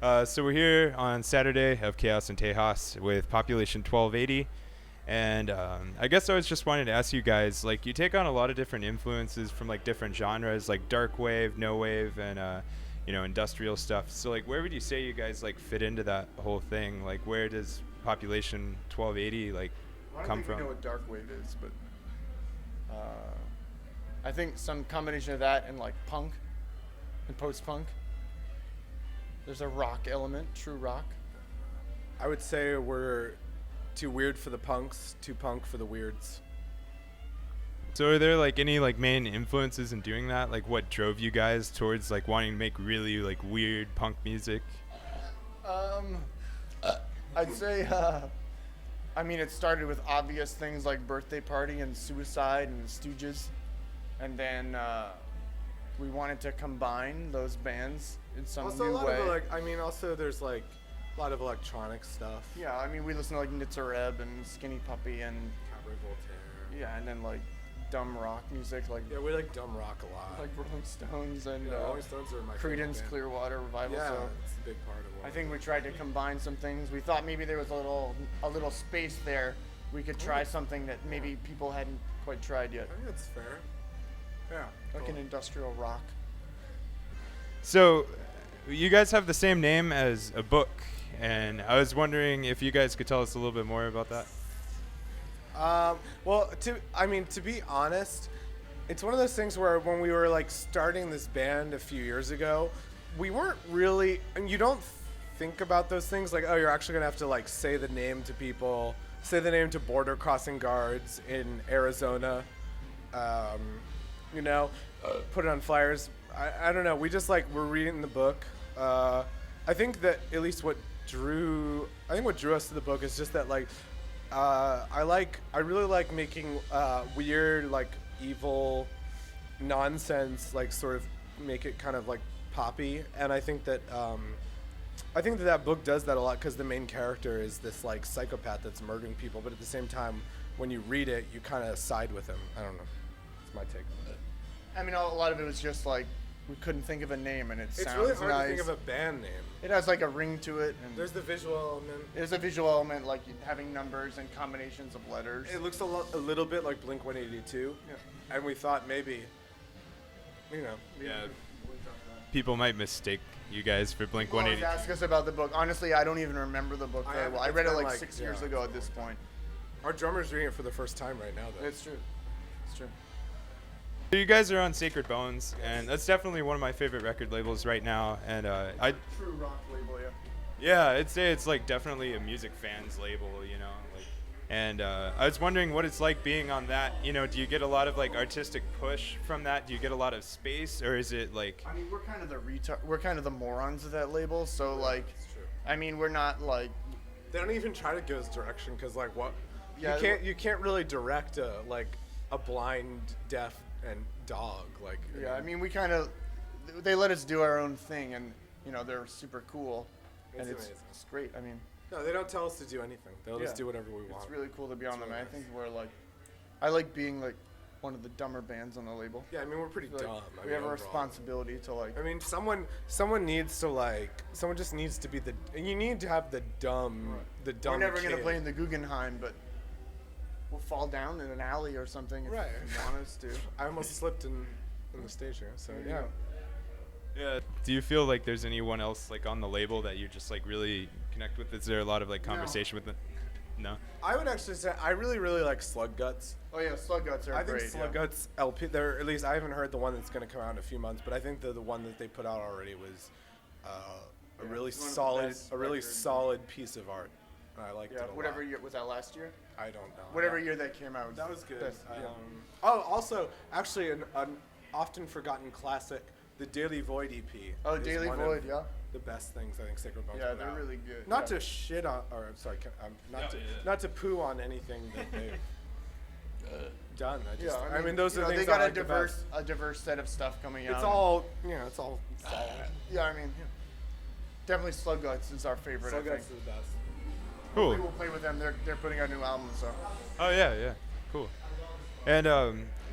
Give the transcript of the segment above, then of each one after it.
So we're here on Saturday of Chaos and Tejas with population 1280. And I guess I was just wanting to ask you guys, like, you take on a lot of different influences from, like, different genres, like dark wave, no wave, and, industrial stuff. So, like, where would you say you guys, like, fit into that whole thing? Like, where does population 1280, like, come from? I don't think we know what dark wave is, but I think some combination of that and, like, punk and post-punk. There's a rock element, true rock. I would say we're too weird for the punks, too punk for the weirds. So are there like any like main influences in doing that? Like what drove you guys towards like wanting to make really like weird punk music? I'd say, it started with obvious things like Birthday Party and Suicide and the Stooges. And then we wanted to combine those bands in some Also, new a lot way. of also there's like a lot of electronic stuff. Yeah, we listen to like Nitzareb and Skinny Puppy and Cabaret Voltaire. yeah, and then like dumb rock music like Yeah, we like dumb rock a lot. like Rolling Stones and Rolling Stones are my favorite Creedence band. Clearwater Revival. Yeah, So it's a big part of what I think we tried to combine some things. We thought maybe there was a little space there. We could try something that maybe people hadn't quite tried yet, I think that's fair. Yeah. like an industrial rock. So you guys have the same name as a book, and I was wondering if you guys could tell us a little bit more about that. Well, to be honest, it's one of those things where when we were like starting this band a few years ago, we weren't really, and you don't think about those things like, oh, you're actually gonna have to like say the name to people, say the name to border crossing guards in Arizona, put it on flyers. I don't know. We just like were reading the book. I think that at least what drew us to the book is just that like I really like making weird like evil nonsense like sort of make it kind of like poppy, and I think that that book does that a lot because the main character is this like psychopath that's murdering people, but at the same time when you read it you kind of side with him. I don't know. It's my take on it. A lot of it was just like we couldn't think of a name, and it It's sounds really hard nice. to think of a band name. It has like a ring to it, and There's the visual element. there's a visual element like having numbers and combinations of letters. It looks a little bit like Blink-182, and we thought maybe, Yeah, people might mistake you guys for Blink People always 182. ask us about the book. Honestly, I don't even remember the book very well. I it's read it been like like 6 years ago at this point. Our drummer's reading it for the first time right now, though. It's true. It's true. So you guys are on Sacred Bones, and that's definitely one of my favorite record labels right now. And True rock label, yeah. yeah, I'd say it's like definitely a music fans label, like. And I was wondering what it's like being on that. Do you get a lot of like artistic push from that? Do you get a lot of space, or is it like? We're kind of we're kind of the morons of that label. So like, It's true. we're not like. They don't even try to give us direction because, like, what? Yeah, you can't really direct a blind, deaf, and dog. Like, Yeah, we kind of. They let us do our own thing, and they're super cool, and It's amazing. it's great. No, they don't tell us to do anything. They'll just Yeah. do whatever we want. It's really cool to be on them. really I nice. think we're like, I like being like one of the dumber bands on the label. Yeah, we're pretty Like, dumb. we have a overall. responsibility to like. Someone needs to someone just needs to be you need to have the dumb We're never gonna kid. play in the Guggenheim, but we'll fall down in an alley or something if Right. you want us to. I almost slipped in the stage here, so yeah. Yeah. Do you feel like there's anyone else like on the label that you just like really connect with? Is there a lot of like conversation with them? No. I would actually say I really like Slug Guts. Oh yeah, Slug Guts are I great. think Slug yeah. Guts LP. They're at least I haven't heard the one that's going to come out in a few months, but I think the one that they put out already was a really it's one of the solid best records. solid piece of art. I liked it Yeah, a whatever lot. year was that last year? I don't know. Whatever year that came out. That was good. best, yeah. Also, actually, an often forgotten classic, the Daily Void EP. Oh, is Daily one Void, of yeah. The best things I think Sacred Bones Yeah, put they're out. really good. Not yeah. to shit on, or I'm sorry, Yeah. not to poo on anything that they've done. Yeah, those are the they things got I a like the best. diverse set of stuff coming out. It's all solid. Yeah, definitely Slug Guts is our favorite. Slug I Guts think. is the best. Cool. We will play with them. They're putting out a new album, so. Oh yeah, cool. And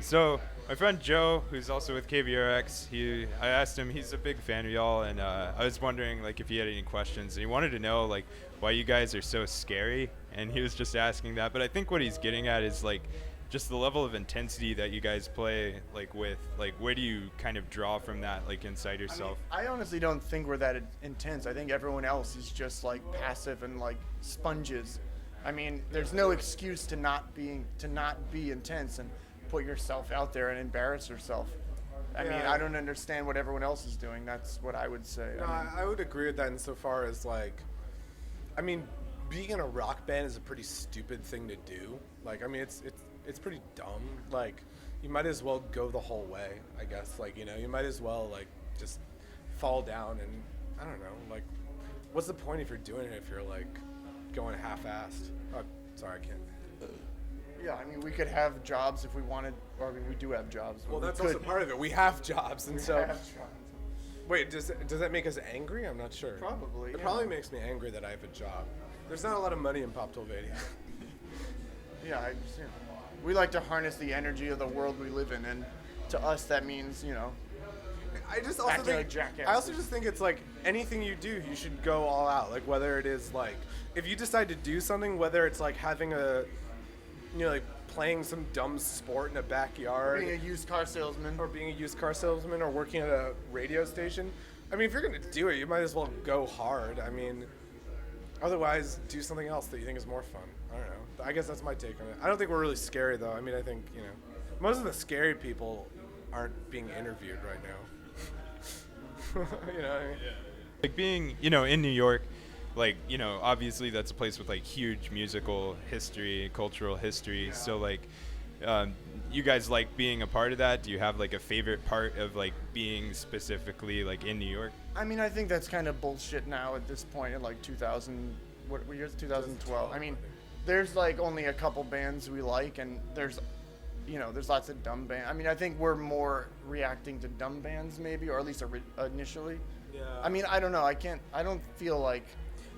so My friend Joe, who's also with KVRX, I asked him, he's a big fan of y'all, and I was wondering like if he had any questions. And he wanted to know like why you guys are so scary, and he was just asking that. But I think what he's getting at is like just the level of intensity that you guys play like with. Like where do you kind of draw from that like inside yourself? I honestly don't think we're that intense. I think everyone else is just like passive and like sponges. I mean, there's no excuse to not be intense and put yourself out there and embarrass yourself. I mean, I don't understand what everyone else is doing. That's what I would say. No, I would agree with that insofar as like, I mean, being in a rock band is a pretty stupid thing to do. Like, I mean, it's pretty dumb. Like, you might as well go the whole way, I guess. Like, you know, you might as well like just fall down and I don't know. Like, what's the point if you're doing it if you're like going half-assed? Oh, sorry, I can't. Yeah, I mean, we could have jobs if we wanted, or I mean, we do have jobs. Well, that's also part of it. We have jobs, and so. Wait, does that make us angry? I'm not sure. Probably. It probably makes me angry that I have a job. There's not a lot of money in Pop Tolvedi. Yeah, I understand. We like to harness the energy of the world we live in, and to us that means, you know. I just also acting like jackasses. I also just think it's like anything you do, you should go all out. Like whether it is like if you decide to do something, whether it's like having a, you know, like playing some dumb sport in a backyard, Being a used car salesman. or being a used car salesman, or working at a radio station. I mean, if you're gonna do it, you might as well go hard. I mean, otherwise, do something else that you think is more fun. I don't know. I guess that's my take on it. I don't think we're really scary though. I mean, I think, you know, most of the scary people aren't being interviewed right now. You know what I mean? Yeah. Like being, you know, in New York, like, you know, obviously that's a place with like huge musical history, cultural history. Yeah. So like, you guys like being a part of that? Do you have like a favorite part of like being specifically like in New York? I mean, I think that's kind of bullshit now at this point in like 2000, what year is 2012? I mean, there's like only a couple bands we like, and there's, you know, there's lots of dumb bands. I mean, I think we're more reacting to dumb bands maybe, or at least initially. Yeah. I mean, I don't know. I don't feel like.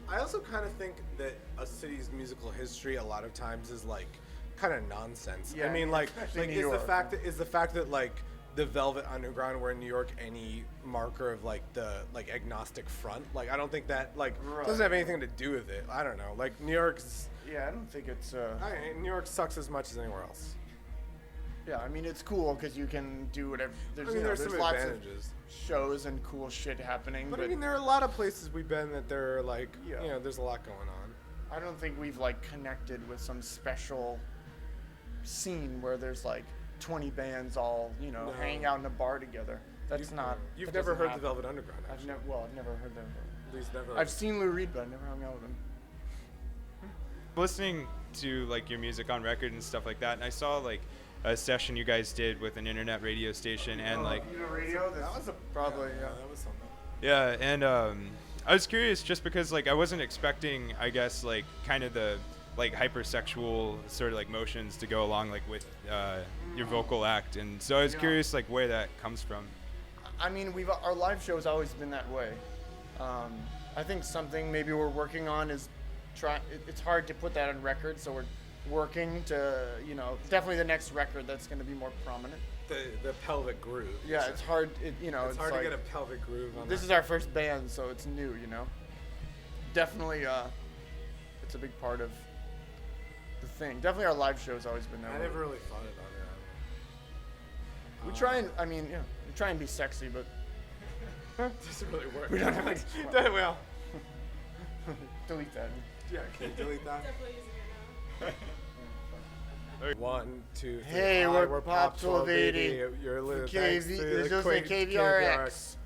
I also kind of think that a city's musical history a lot of times is like kind of nonsense. Yeah, I mean, like especially New is York. the fact that like the Velvet Underground were in New York any marker of like the like agnostic front? Like I don't think that like doesn't have anything to do with it. I don't know. Like New York's. Yeah, I don't think it's. New York sucks as much as anywhere else. Yeah, I mean, it's cool because you can do whatever. There's, I mean, you know, there's some lots advantages. of shows and cool shit happening. But I mean, there are a lot of places we've been that there are like, you know, there's a lot going on. I don't think we've like connected with some special scene where there's like 20 bands all, you know, hanging out in a bar together. That's not. You've that never doesn't heard happen. the Velvet Underground. I've Actually. never heard them. At least never. I've seen Lou Reed, but I never hung out with him. Listening to like your music on record and stuff like that, and I saw like a session you guys did with an internet radio station, and like radio. That was probably yeah. That was something. yeah, and I was curious just because like I wasn't expecting, I guess, like kind of the like hypersexual sort of like motions to go along like with your vocal act, and so I was curious like where that comes from. I mean, our live show has always been that way. I think something maybe we're working on is it's hard to put that on record, so we're working to, you know, definitely the next record that's going to be more prominent. The pelvic groove. Yeah, it's hard. It's hard like, to get a pelvic groove on. This is our first band, so it's new, you know. Definitely, it's a big part of the thing. Definitely, our live show's always been that way. I never really thought about it. We try and, I mean, yeah, we try and be sexy, but Doesn't really work. we don't have any. Well, Delete that. yeah, can you delete that? Definitely using it now. 1, 2, 3. Hey, Hi, we're Pop 1280. You're KV thanks to this the is KVRX.